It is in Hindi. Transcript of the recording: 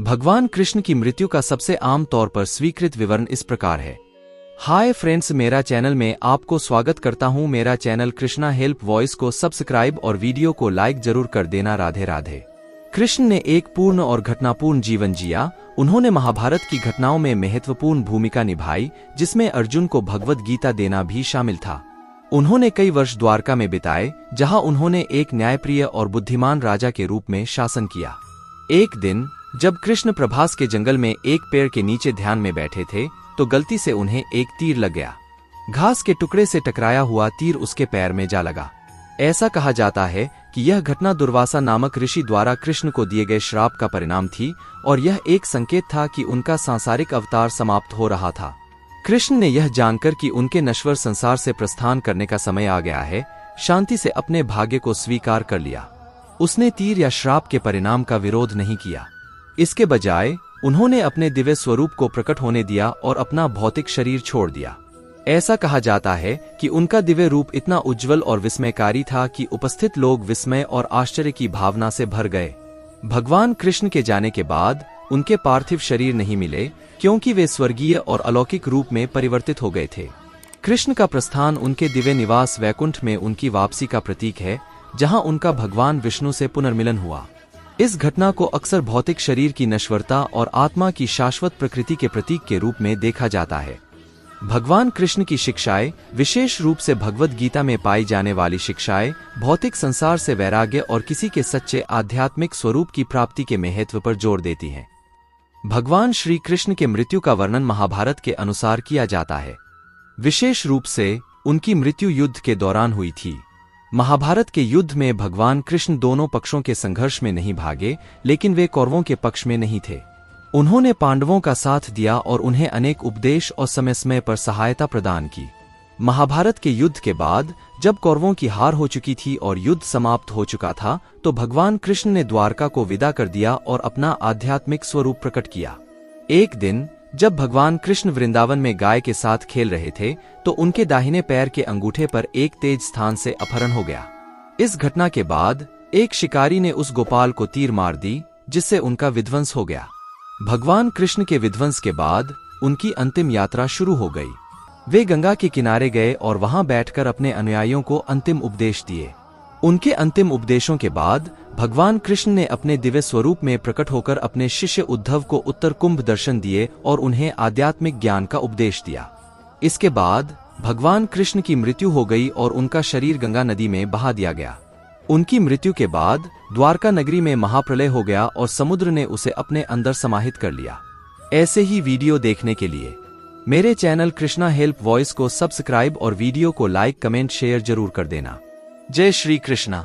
भगवान कृष्ण की मृत्यु का सबसे आम तौर पर स्वीकृत विवरण इस प्रकार है। हाय फ्रेंड्स, मेरा चैनल में आपको स्वागत करता हूं। मेरा चैनल कृष्णा हेल्प वॉइस को सब्सक्राइब और वीडियो को लाइक जरूर कर देना। राधे राधे। कृष्ण ने एक पूर्ण और घटनापूर्ण जीवन जिया। उन्होंने महाभारत की घटनाओं में महत्वपूर्ण भूमिका निभाई, जिसमें अर्जुन को भगवद गीता देना भी शामिल था। उन्होंने कई वर्ष द्वारका में बिताए, जहां उन्होंने एक न्यायप्रिय और बुद्धिमान राजा के रूप में शासन किया। एक दिन जब कृष्ण प्रभास के जंगल में एक पेड़ के नीचे ध्यान में बैठे थे, तो गलती से उन्हें एक तीर लग गया। घास के टुकड़े से टकराया हुआ तीर उसके पैर में जा लगा। ऐसा कहा जाता है कि यह घटना दुर्वासा नामक ऋषि द्वारा कृष्ण को दिए गए श्राप का परिणाम थी, और यह एक संकेत था कि उनका सांसारिक अवतार समाप्त हो रहा था। कृष्ण ने यह जानकर कि उनके नश्वर संसार से प्रस्थान करने का समय आ गया है, शांति से अपने भाग्य को स्वीकार कर लिया। उसने तीर या श्राप के परिणाम का विरोध नहीं किया। इसके बजाय उन्होंने अपने दिव्य स्वरूप को प्रकट होने दिया और अपना भौतिक शरीर छोड़ दिया। ऐसा कहा जाता है कि उनका दिव्य रूप इतना उज्जवल और विस्मयकारी था कि उपस्थित लोग विस्मय और आश्चर्य की भावना से भर गए। भगवान कृष्ण के जाने के बाद उनके पार्थिव शरीर नहीं मिले, क्योंकि वे स्वर्गीय और अलौकिक रूप में परिवर्तित हो गए थे। कृष्ण का प्रस्थान उनके दिव्य निवास वैकुंठ में उनकी वापसी का प्रतीक है, जहां उनका भगवान विष्णु से पुनर्मिलन हुआ। इस घटना को अक्सर भौतिक शरीर की नश्वरता और आत्मा की शाश्वत प्रकृति के प्रतीक के रूप में देखा जाता है। भगवान कृष्ण की शिक्षाएं, विशेष रूप से भगवद गीता में पाई जाने वाली शिक्षाएं, भौतिक संसार से वैराग्य और किसी के सच्चे आध्यात्मिक स्वरूप की प्राप्ति के महत्व पर जोर देती हैं। भगवान श्री कृष्ण के मृत्यु का वर्णन महाभारत के अनुसार किया जाता है। विशेष रूप से उनकी मृत्यु युद्ध के दौरान हुई थी। महाभारत के युद्ध में भगवान कृष्ण दोनों पक्षों के संघर्ष में नहीं भागे, लेकिन वे कौरवों के पक्ष में नहीं थे। उन्होंने पांडवों का साथ दिया और उन्हें अनेक उपदेश और समय समय पर सहायता प्रदान की। महाभारत के युद्ध के बाद जब कौरवों की हार हो चुकी थी और युद्ध समाप्त हो चुका था, तो भगवान कृष्ण ने द्वारका को विदा कर दिया और अपना आध्यात्मिक स्वरूप प्रकट किया। एक दिन जब भगवान कृष्ण वृंदावन में गाय के साथ खेल रहे थे, तो उनके दाहिने पैर के अंगूठे पर एक तेज स्थान से अपहरण हो गया। इस घटना के बाद एक शिकारी ने उस गोपाल को तीर मार दी, जिससे उनका विध्वंस हो गया। भगवान कृष्ण के विध्वंस के बाद उनकी अंतिम यात्रा शुरू हो गई। वे गंगा के किनारे गए और वहां बैठकर अपने अनुयायियों को अंतिम उपदेश दिए। उनके अंतिम उपदेशों के बाद भगवान कृष्ण ने अपने दिव्य स्वरूप में प्रकट होकर अपने शिष्य उद्धव को उत्तर कुंभ दर्शन दिए और उन्हें आध्यात्मिक ज्ञान का उपदेश दिया। इसके बाद भगवान कृष्ण की मृत्यु हो गई और उनका शरीर गंगा नदी में बहा दिया गया। उनकी मृत्यु के बाद द्वारका नगरी में महाप्रलय हो गया और समुद्र ने उसे अपने अंदर समाहित कर लिया। ऐसे ही वीडियो देखने के लिए मेरे चैनल कृष्णा हेल्प वॉइस को सब्सक्राइब और वीडियो को लाइक, कमेंट, शेयर जरूर कर देना। जय श्री कृष्णा।